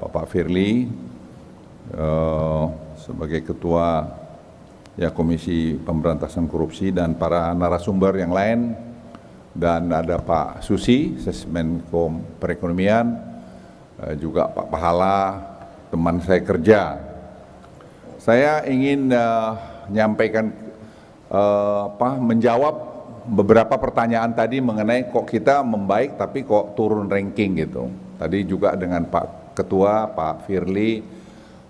Bapak Firly sebagai Ketua Komisi Pemberantasan Korupsi dan para narasumber yang lain, dan ada Pak Susi, Menko Perekonomian, juga Pak Pahala, teman saya kerja. Saya ingin menyampaikan menjawab beberapa pertanyaan tadi mengenai kok kita membaik tapi kok turun ranking gitu. Tadi juga dengan Pak Ketua, Pak Firly.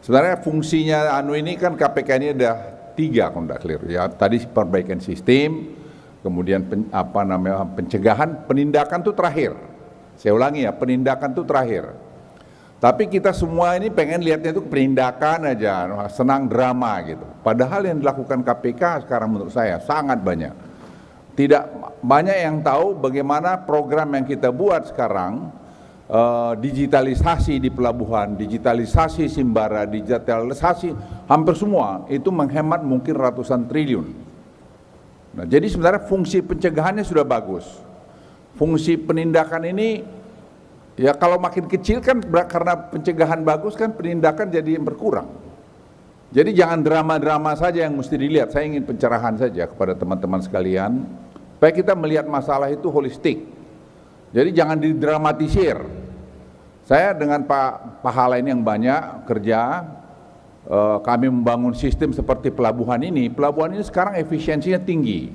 Sebenarnya fungsinya ini kan KPK ini ada 3 kalau tidak clear ya. Tadi perbaikan sistem, kemudian pencegahan, penindakan itu terakhir. Saya ulangi ya, penindakan itu terakhir. Tapi kita semua ini pengen lihatnya itu penindakan aja, senang drama gitu. Padahal yang dilakukan KPK sekarang menurut saya sangat banyak. Tidak banyak yang tahu bagaimana program yang kita buat sekarang, digitalisasi di pelabuhan, digitalisasi Simbara, digitalisasi hampir semua, itu menghemat mungkin ratusan triliun. Nah, jadi sebenarnya fungsi pencegahannya sudah bagus. Fungsi penindakan ini, ya kalau makin kecil kan karena pencegahan bagus kan penindakan jadi berkurang. Jadi jangan drama-drama saja yang mesti dilihat. Saya ingin pencerahan saja kepada teman-teman sekalian, supaya kita melihat masalah itu holistik. Jadi jangan didramatisir. Saya dengan Pak Pahala ini yang banyak kerja, kami membangun sistem seperti pelabuhan ini. Pelabuhan ini sekarang efisiensinya tinggi.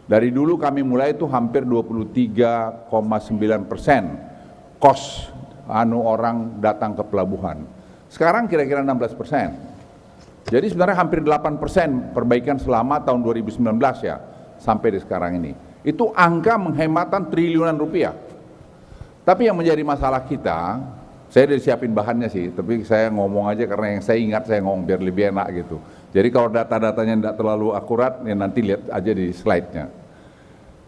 Dari dulu kami mulai itu hampir 23,9% kos orang datang ke pelabuhan. Sekarang kira-kira 16%. Jadi sebenarnya hampir 8% perbaikan selama tahun 2019 ya, sampai di sekarang ini. Itu angka menghematan triliunan rupiah. Tapi yang menjadi masalah kita, saya udah siapin bahannya sih, tapi saya ngomong aja karena yang saya ingat saya ngomong biar lebih enak gitu. Jadi kalau data-datanya tidak terlalu akurat, ya nanti lihat aja di slide-nya.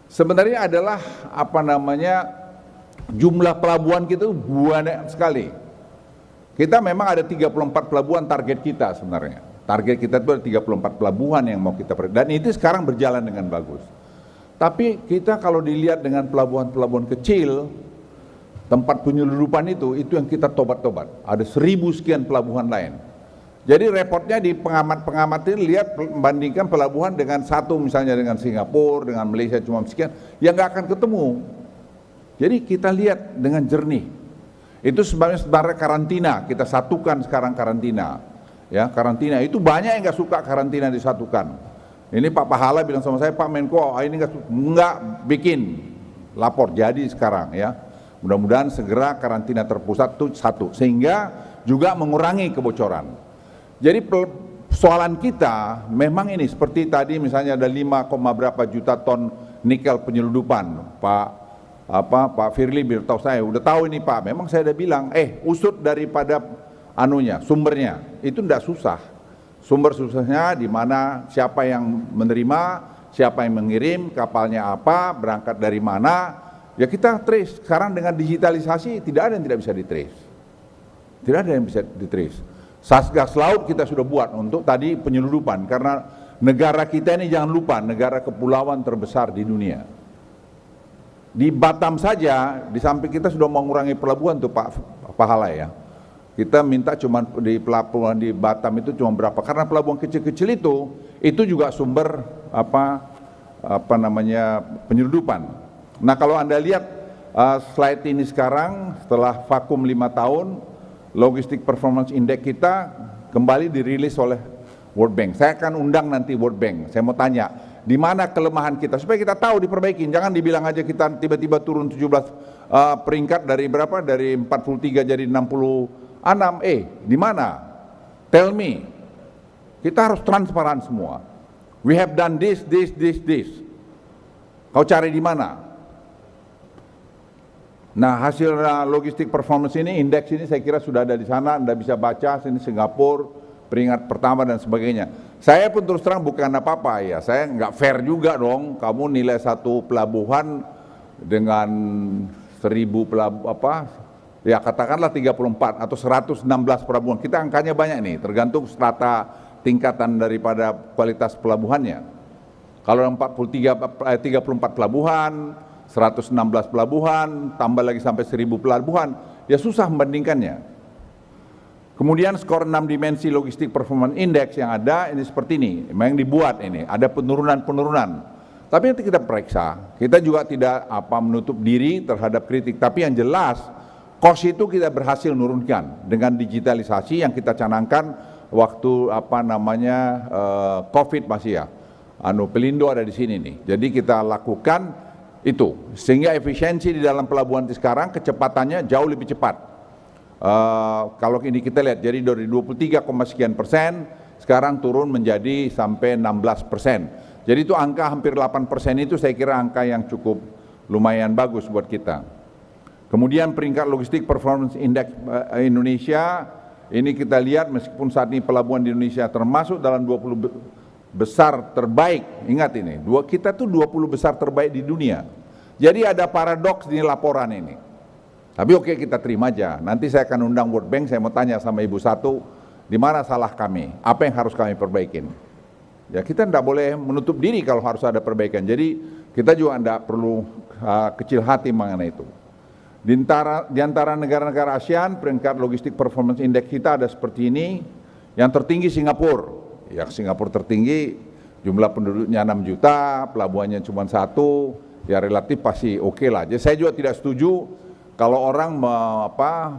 Sebenarnya adalah jumlah pelabuhan kita banyak sekali. Kita memang ada 34 pelabuhan target kita sebenarnya. Target kita itu ada 34 pelabuhan yang mau kita dan itu sekarang berjalan dengan bagus. Tapi kita kalau dilihat dengan pelabuhan-pelabuhan kecil, tempat penyeludupan itu yang kita tobat-tobat. Ada 1000 sekian pelabuhan lain. Jadi repotnya di pengamat-pengamat ini lihat membandingkan pelabuhan dengan satu, misalnya dengan Singapura, dengan Malaysia cuma sekian, yang nggak akan ketemu. Jadi kita lihat dengan jernih. Itu sebenarnya karantina, kita satukan sekarang karantina. Ya, karantina itu banyak yang nggak suka karantina disatukan. Ini Pak Pahala bilang sama saya, Pak Menko, ini nggak bikin lapor jadi sekarang ya. Mudah-mudahan segera karantina terpusat itu satu, sehingga juga mengurangi kebocoran. Jadi persoalan kita memang ini seperti tadi misalnya ada 5, berapa juta ton nikel penyeludupan. Pak Firly beritahu saya, udah tahu ini Pak, memang saya udah bilang, usut daripada sumbernya, itu tidak susah. Sumber susahnya di mana, siapa yang menerima, siapa yang mengirim, kapalnya apa, berangkat dari mana, ya kita trace. Sekarang dengan digitalisasi tidak ada yang tidak bisa di-trace. Tidak ada yang bisa di-trace. Satgas Laut kita sudah buat untuk tadi penyeludupan, karena negara kita ini jangan lupa negara kepulauan terbesar di dunia. Di Batam saja, di samping kita sudah mengurangi pelabuhan tuh Pak Pahala ya. Kita minta cuma di pelabuhan di Batam itu cuma berapa? Karena pelabuhan kecil-kecil itu juga sumber penyeludupan. Nah kalau Anda lihat slide ini sekarang setelah vakum 5 tahun, Logistic Performance Index kita kembali dirilis oleh World Bank. Saya akan undang nanti World Bank. Saya mau tanya, di mana kelemahan kita supaya kita tahu diperbaikin. Jangan dibilang aja kita tiba-tiba turun 17 peringkat dari berapa? Dari 43 jadi 66. Di mana? Tell me. Kita harus transparan semua. We have done this. Kau cari di mana? Nah, hasil Logistic Performance ini, indeks ini saya kira sudah ada di sana, Anda bisa baca, sini Singapura, peringkat pertama dan sebagainya. Saya pun terus terang bukan apa-apa ya, saya nggak fair juga dong, kamu nilai satu pelabuhan dengan 1000 pelabuhan, ya katakanlah 34 atau 116 pelabuhan, kita angkanya banyak nih, tergantung strata tingkatan daripada kualitas pelabuhannya. Kalau 34 pelabuhan, 116 pelabuhan, tambah lagi sampai 1000 pelabuhan, ya susah membandingkannya. Kemudian skor 6 dimensi logistik performance index yang ada ini seperti ini, memang dibuat ini, ada penurunan-penurunan. Tapi nanti kita periksa, kita juga tidak menutup diri terhadap kritik, tapi yang jelas cost itu kita berhasil menurunkan dengan digitalisasi yang kita canangkan waktu COVID masih ya. Pelindo ada di sini nih. Jadi kita lakukan itu sehingga efisiensi di dalam pelabuhan sekarang kecepatannya jauh lebih cepat. Kalau ini kita lihat, jadi dari 23, sekian persen sekarang turun menjadi sampai 16%. Jadi itu angka hampir 8% itu saya kira angka yang cukup lumayan bagus buat kita. Kemudian peringkat logistik performance index Indonesia, ini kita lihat meskipun saat ini pelabuhan di Indonesia termasuk dalam 20 besar terbaik, ingat ini, kita tuh 20 besar terbaik di dunia. Jadi ada paradoks di laporan ini. Tapi oke, kita terima aja. Nanti saya akan undang World Bank, saya mau tanya sama Ibu Satu, di mana salah kami, apa yang harus kami perbaikin. Ya kita tidak boleh menutup diri kalau harus ada perbaikan. Jadi kita juga tidak perlu kecil hati mengenai itu. Di antara negara-negara ASEAN, peringkat logistik performance index kita ada seperti ini. Yang tertinggi Singapura. Ya Singapura tertinggi, jumlah penduduknya 6 juta, pelabuhannya cuma 1, ya relatif pasti oke lah. Jadi saya juga tidak setuju kalau orang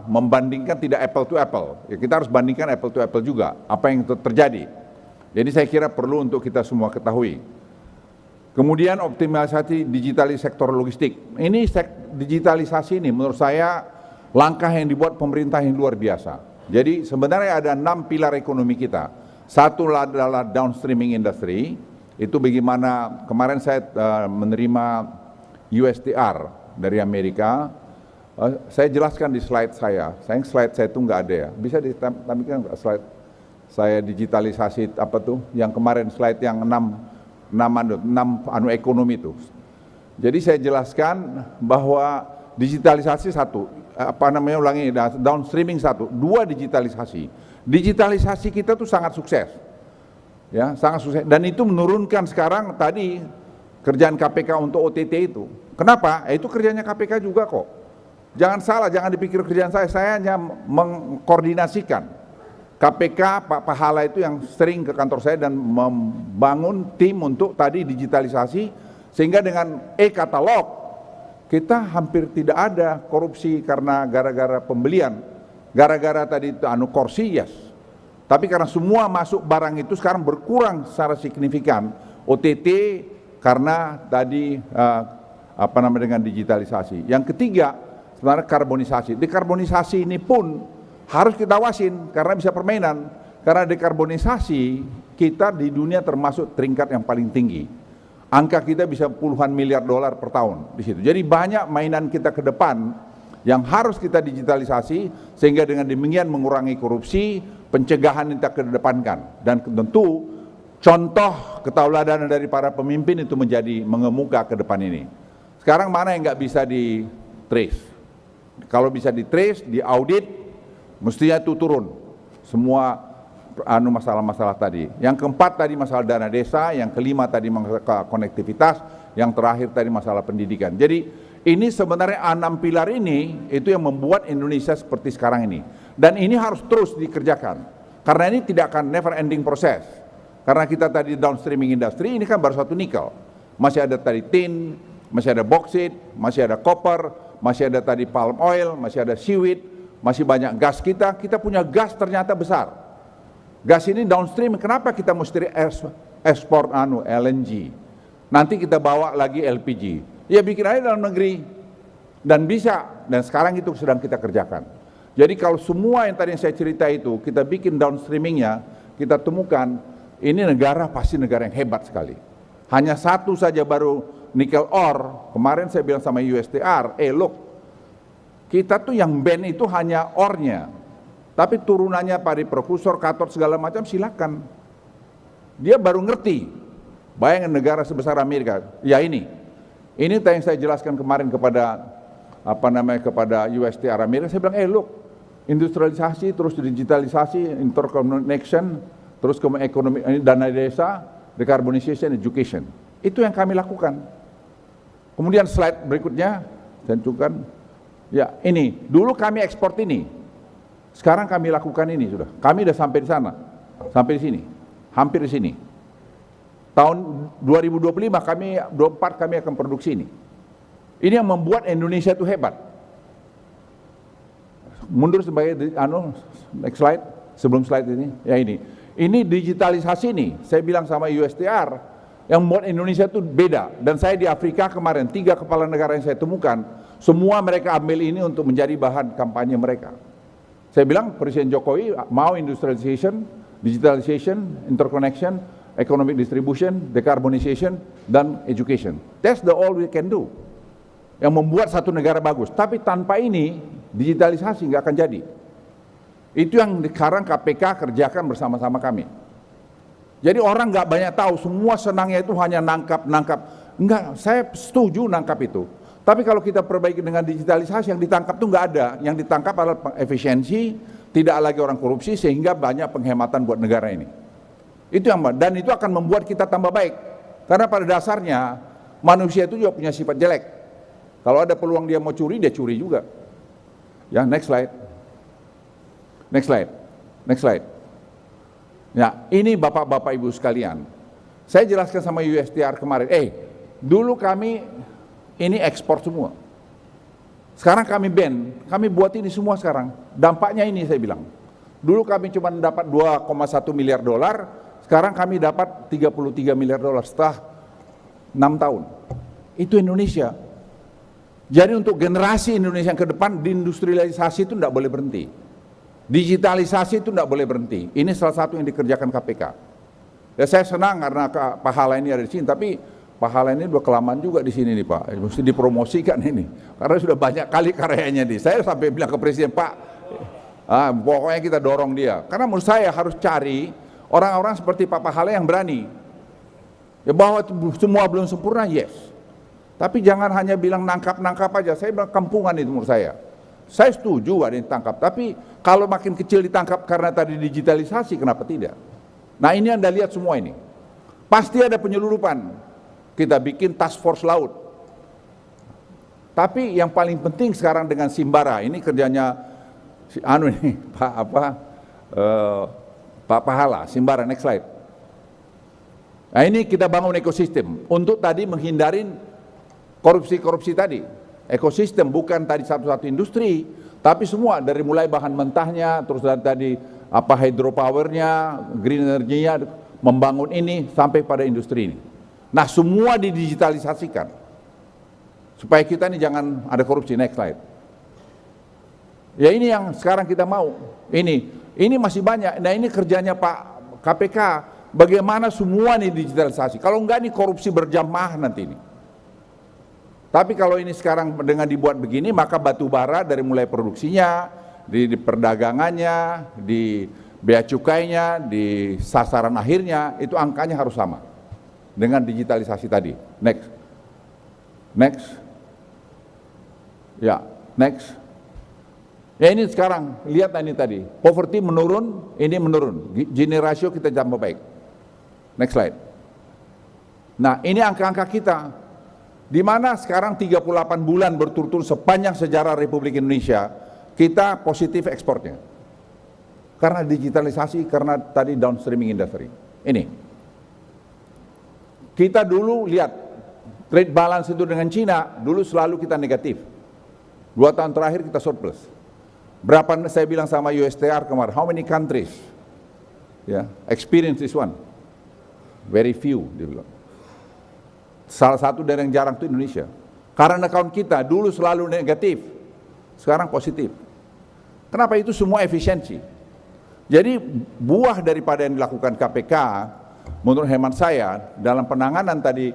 membandingkan tidak apple to apple, ya kita harus bandingkan apple to apple juga, apa yang terjadi. Jadi saya kira perlu untuk kita semua ketahui. Kemudian optimalisasi digitalisasi sektor logistik. Ini digitalisasi ini menurut saya langkah yang dibuat pemerintah yang luar biasa. Jadi sebenarnya ada 6 pilar ekonomi kita. Satu adalah downstreaming industry, itu bagaimana kemarin saya menerima USTR dari Amerika. Saya jelaskan di slide saya itu nggak ada ya, bisa ditampilkan slide saya digitalisasi yang kemarin slide yang 6 ekonomi itu. Jadi saya jelaskan bahwa digitalisasi satu, downstreaming satu, 2 digitalisasi. Digitalisasi kita tuh sangat sukses, ya sangat sukses, dan itu menurunkan sekarang tadi kerjaan KPK untuk OTT itu. Kenapa? Itu kerjanya KPK juga kok. Jangan salah, jangan dipikir kerjaan saya hanya mengkoordinasikan. KPK, Pak Pahala itu yang sering ke kantor saya dan membangun tim untuk tadi digitalisasi, sehingga dengan e-katalog kita hampir tidak ada korupsi karena gara-gara pembelian, gara-gara tadi kursi, yes. Tapi karena semua masuk barang itu sekarang berkurang secara signifikan, OTT karena tadi dengan digitalisasi. Yang ketiga, sebenarnya karbonisasi. Dekarbonisasi ini pun harus kita awasin karena bisa permainan. Karena dekarbonisasi kita di dunia termasuk peringkat yang paling tinggi. Angka kita bisa puluhan miliar dolar per tahun di situ. Jadi banyak mainan kita ke depan yang harus kita digitalisasi sehingga dengan demikian mengurangi korupsi, pencegahan yang kita kedepankan. Dan tentu contoh ketauladanan dari para pemimpin itu menjadi mengemuka ke depan ini. Sekarang mana yang nggak bisa di trace? Kalau bisa di-trace, di-audit, mestinya itu turun semua masalah-masalah tadi. Yang keempat tadi masalah dana desa, yang kelima tadi masalah konektivitas, yang terakhir tadi masalah pendidikan. Jadi ini sebenarnya 6 pilar ini itu yang membuat Indonesia seperti sekarang ini. Dan ini harus terus dikerjakan. Karena ini tidak akan never ending proses. Karena kita tadi downstreaming industry, ini kan baru satu nikel. Masih ada tadi tin, masih ada bauxite, masih ada copper, masih ada tadi palm oil, masih ada seaweed, masih banyak gas kita punya gas ternyata besar. Gas ini downstream, kenapa kita mesti ekspor LNG? Nanti kita bawa lagi LPG. Ya bikin aja dalam negeri. Dan bisa, dan sekarang itu sedang kita kerjakan. Jadi kalau semua yang tadi saya cerita itu, kita bikin downstreamingnya, kita temukan, ini negara pasti negara yang hebat sekali. Hanya satu saja baru nikel ore, kemarin saya bilang sama USTR, look, kita tuh yang ban itu hanya ore-nya, tapi turunannya pada prekursor, katot segala macam silakan. Dia baru ngerti. Bayangin negara sebesar Amerika, ya ini yang saya jelaskan kemarin kepada kepada USTR Amerika, saya bilang, look, industrialisasi, terus digitalisasi, interconnection, terus ekonomi, dana desa, decarbonization, education. Itu yang kami lakukan. Kemudian slide berikutnya, saya tunjukkan. Ya, ini, dulu kami ekspor ini. Sekarang kami lakukan ini sudah. Kami sudah sampai di sana, sampai di sini, hampir di sini. Tahun 2025 kami, 24 kami akan produksi ini. Ini yang membuat Indonesia itu hebat. Mundur sebagai, next slide, sebelum slide ini, ya ini. Ini digitalisasi nih, saya bilang sama USTR, yang membuat Indonesia itu beda. Dan saya di Afrika kemarin, 3 kepala negara yang saya temukan, semua mereka ambil ini untuk menjadi bahan kampanye mereka. Saya bilang Presiden Jokowi mau industrialization, digitalization, interconnection, economic distribution, decarbonization, dan education. That's the all we can do. Yang membuat satu negara bagus. Tapi tanpa ini, digitalisasi nggak akan jadi. Itu yang sekarang KPK kerjakan bersama-sama kami. Jadi orang nggak banyak tahu, semua senangnya itu hanya nangkap. Enggak, saya setuju nangkap itu. Tapi kalau kita perbaiki dengan digitalisasi, yang ditangkap itu nggak ada. Yang ditangkap adalah efisiensi, tidak lagi orang korupsi, sehingga banyak penghematan buat negara ini. Itu yang, dan itu akan membuat kita tambah baik. Karena pada dasarnya, manusia itu juga punya sifat jelek. Kalau ada peluang dia mau curi, dia curi juga. Ya, next slide. Next slide. Next slide. Ya, ini Bapak-bapak Ibu sekalian. Saya jelaskan sama USTR kemarin, dulu kami ini ekspor semua. Sekarang kami ban, kami buat ini semua sekarang. Dampaknya ini saya bilang. Dulu kami cuma dapat 2,1 miliar dolar, sekarang kami dapat 33 miliar dolar setelah 6 tahun. Itu Indonesia. Jadi untuk generasi Indonesia yang ke depan, industrialisasi itu tidak boleh berhenti. Digitalisasi itu tidak boleh berhenti. Ini salah satu yang dikerjakan KPK. Ya, saya senang karena Pak Hala ini ada di sini, tapi Pak Hala ini udah kelamaan juga di sini nih Pak. Mesti dipromosikan ini, karena sudah banyak kali karyanya nih. Saya sampai bilang ke Presiden, Pak, pokoknya kita dorong dia. Karena menurut saya harus cari orang-orang seperti Pak Hala yang berani. Ya, bahwa semua belum sempurna, yes. Tapi jangan hanya bilang nangkap aja. Saya bilang kampungan itu menurut saya. Saya setuju ada yang ditangkap, tapi kalau makin kecil ditangkap karena tadi digitalisasi, kenapa tidak? Nah, ini Anda lihat semua ini. Pasti ada penyelundupan. Kita bikin task force laut. Tapi yang paling penting sekarang dengan Simbara, ini kerjanya Pak Pahala, Simbara, next slide. Nah, ini kita bangun ekosistem untuk tadi menghindarin korupsi tadi. Ekosistem bukan tadi satu-satu industri, tapi semua dari mulai bahan mentahnya, terus dari tadi hydropowernya, green energinya, membangun ini sampai pada industri ini. Nah, semua didigitalisasikan supaya kita ini jangan ada korupsi. Next slide. Ya, ini yang sekarang kita mau. Ini masih banyak. Nah, ini kerjanya Pak KPK. Bagaimana semua ini digitalisasi? Kalau enggak, ini korupsi berjamaah nanti ini. Tapi kalau ini sekarang dengan dibuat begini, maka batu bara dari mulai produksinya, di perdagangannya, di bea cukainya, di sasaran akhirnya, itu angkanya harus sama dengan digitalisasi tadi. Next. Ya, next. Ya, ini sekarang, lihat ini tadi, poverty menurun, ini menurun. Gini rasio kita tambah baik. Next slide. Nah, ini angka-angka kita. Di mana sekarang 38 bulan berturut-turut sepanjang sejarah Republik Indonesia, kita positif ekspornya. Karena digitalisasi, karena tadi downstreaming industry. Ini. Kita dulu lihat, trade balance itu dengan Cina, dulu selalu kita negatif. 2 tahun terakhir kita surplus. Berapa saya bilang sama USTR kemarin, how many countries experience this one? Very few, dia bilang. Salah satu dari yang jarang itu Indonesia. Karena account kita dulu selalu negatif, sekarang positif. Kenapa? Itu semua efisiensi. Jadi buah daripada yang dilakukan KPK, menurut hemat saya, dalam penanganan tadi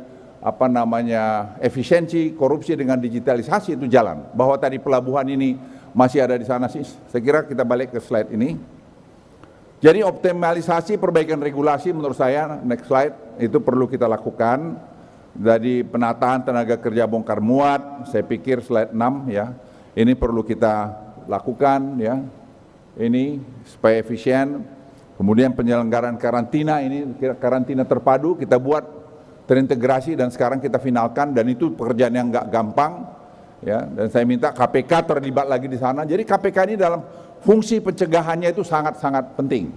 efisiensi, korupsi dengan digitalisasi itu jalan. Bahwa tadi pelabuhan ini masih ada di sana sih. Saya kira kita balik ke slide ini. Jadi optimalisasi perbaikan regulasi menurut saya, next slide, itu perlu kita lakukan. Dari penataan tenaga kerja bongkar muat, saya pikir slide 6 ya, ini perlu kita lakukan ya, ini supaya efisien. Kemudian penyelenggaraan karantina, ini karantina terpadu kita buat terintegrasi dan sekarang kita finalkan, dan itu pekerjaan yang nggak gampang ya, dan saya minta KPK terlibat lagi di sana. Jadi KPK ini dalam fungsi pencegahannya itu sangat-sangat penting.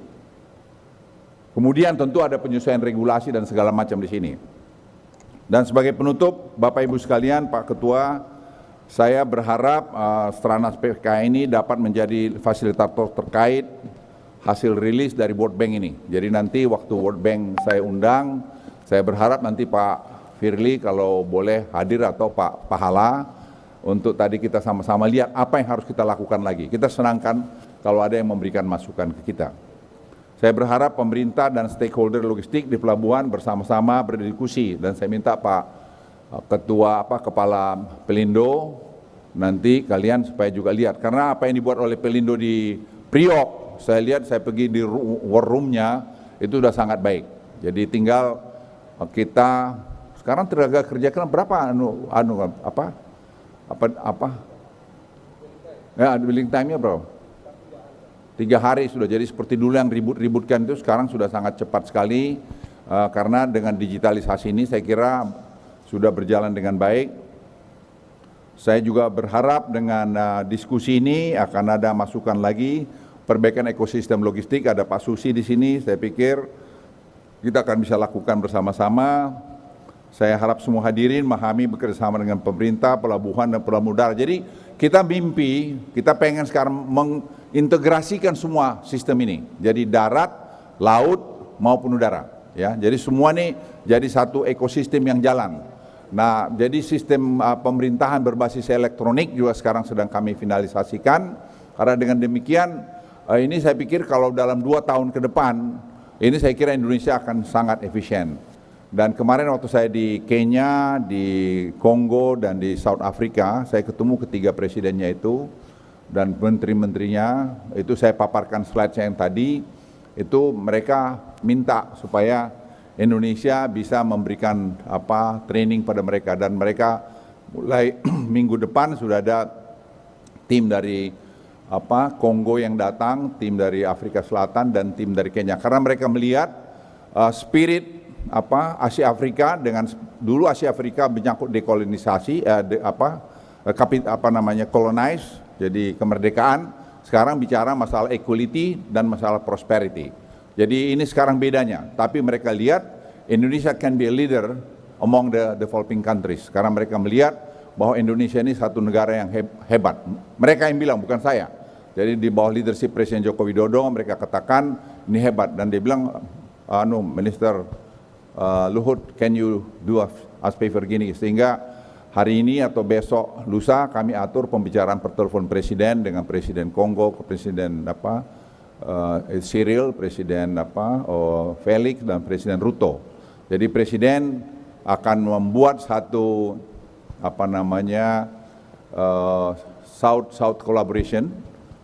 Kemudian tentu ada penyesuaian regulasi dan segala macam di sini. Dan sebagai penutup, Bapak Ibu sekalian, Pak Ketua, saya berharap Stranas PK ini dapat menjadi fasilitator terkait hasil rilis dari World Bank ini. Jadi nanti waktu World Bank saya undang, saya berharap nanti Pak Firly kalau boleh hadir atau Pak Pahala untuk tadi kita sama-sama lihat apa yang harus kita lakukan lagi. Kita senangkan kalau ada yang memberikan masukan ke kita. Saya berharap pemerintah dan stakeholder logistik di pelabuhan bersama-sama berdiskusi, dan saya minta Pak Ketua Kepala Pelindo nanti kalian supaya juga lihat, karena apa yang dibuat oleh Pelindo di Priok, saya lihat, saya pergi di war room-nya itu sudah sangat baik. Jadi tinggal kita sekarang tenaga kerja kan berapa ya, dwelling time-nya berapa? 3 hari sudah. Jadi seperti dulu yang ribut-ributkan itu sekarang sudah sangat cepat sekali, karena dengan digitalisasi ini saya kira sudah berjalan dengan baik. Saya juga berharap dengan diskusi ini akan ada masukan lagi perbaikan ekosistem logistik. Ada Pak Susi di sini, saya pikir kita akan bisa lakukan bersama-sama. Saya harap semua hadirin memahami bekerjasama dengan pemerintah, pelabuhan dan pelabuhan udara. Jadi kita mimpi, kita pengen sekarang mengintegrasikan semua sistem ini. Jadi darat, laut maupun udara. Ya, jadi semua ini jadi satu ekosistem yang jalan. Nah, jadi sistem pemerintahan berbasis elektronik juga sekarang sedang kami finalisasikan. Karena dengan demikian, ini saya pikir kalau dalam 2 tahun ke depan, ini saya kira Indonesia akan sangat efisien. Dan kemarin waktu saya di Kenya, di Kongo, dan di South Africa, saya ketemu ketiga presidennya itu, dan menteri-menterinya, itu saya paparkan slide saya yang tadi, itu mereka minta supaya Indonesia bisa memberikan training pada mereka, dan mereka mulai minggu depan sudah ada tim dari Kongo yang datang, tim dari Afrika Selatan dan tim dari Kenya, karena mereka melihat spirit Asia Afrika dengan dulu Asia Afrika menyangkut dekolonisasi, colonize, jadi kemerdekaan. Sekarang bicara masalah equality dan masalah prosperity. Jadi ini sekarang bedanya. Tapi mereka lihat Indonesia can be a leader among the developing countries. Karena mereka melihat bahwa Indonesia ini satu negara yang hebat. Mereka yang bilang, bukan saya. Jadi di bawah leadership Presiden Joko Widodo mereka katakan ini hebat, dan dia bilang, Minister Luhut, can you do us favor gini, sehingga hari ini atau besok lusa kami atur pembicaraan pertelepon presiden dengan Presiden Kongo, Presiden Cyril, Presiden Felix dan Presiden Ruto. Jadi presiden akan membuat satu South collaboration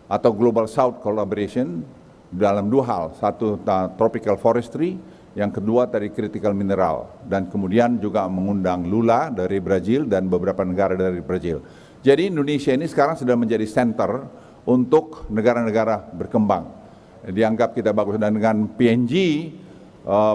atau Global South collaboration dalam 2 hal, satu tropical forestry, yang kedua dari critical mineral, dan kemudian juga mengundang Lula dari Brazil dan beberapa negara dari Brazil. Jadi Indonesia ini sekarang sudah menjadi center untuk negara-negara berkembang. Dianggap kita bagus, dan dengan PNG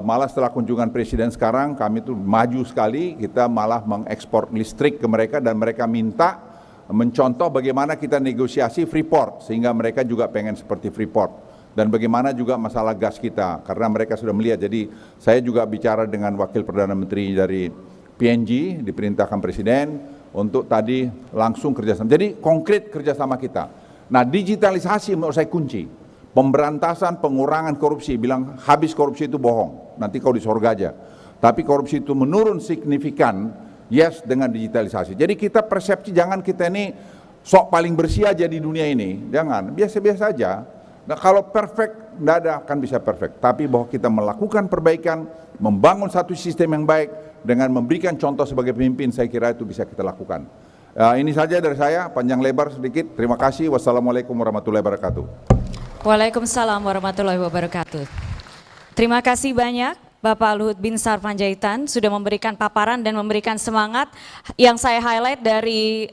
malah setelah kunjungan presiden sekarang kami tuh maju sekali, kita malah mengekspor listrik ke mereka, dan mereka minta mencontoh bagaimana kita negosiasi Freeport sehingga mereka juga pengen seperti Freeport. Dan bagaimana juga masalah gas kita, karena mereka sudah melihat. Jadi saya juga bicara dengan Wakil Perdana Menteri dari PNG, diperintahkan Presiden untuk tadi langsung kerjasama. Jadi konkret kerjasama kita. Nah, digitalisasi menurut saya kunci. Pemberantasan, pengurangan korupsi, bilang habis korupsi itu bohong, nanti kau di surga aja. Tapi korupsi itu menurun signifikan, yes, dengan digitalisasi. Jadi kita persepsi, jangan kita ini sok paling bersih aja di dunia ini, jangan, biasa-biasa aja. Nah, kalau perfect, tidak ada akan bisa perfect. Tapi bahwa kita melakukan perbaikan, membangun satu sistem yang baik, dengan memberikan contoh sebagai pemimpin, saya kira itu bisa kita lakukan. Ini saja dari saya, panjang lebar sedikit. Terima kasih. Wassalamualaikum warahmatullahi wabarakatuh. Waalaikumsalam warahmatullahi wabarakatuh. Terima kasih banyak Bapak Luhut Binsar Panjaitan sudah memberikan paparan dan memberikan semangat. Yang saya highlight dari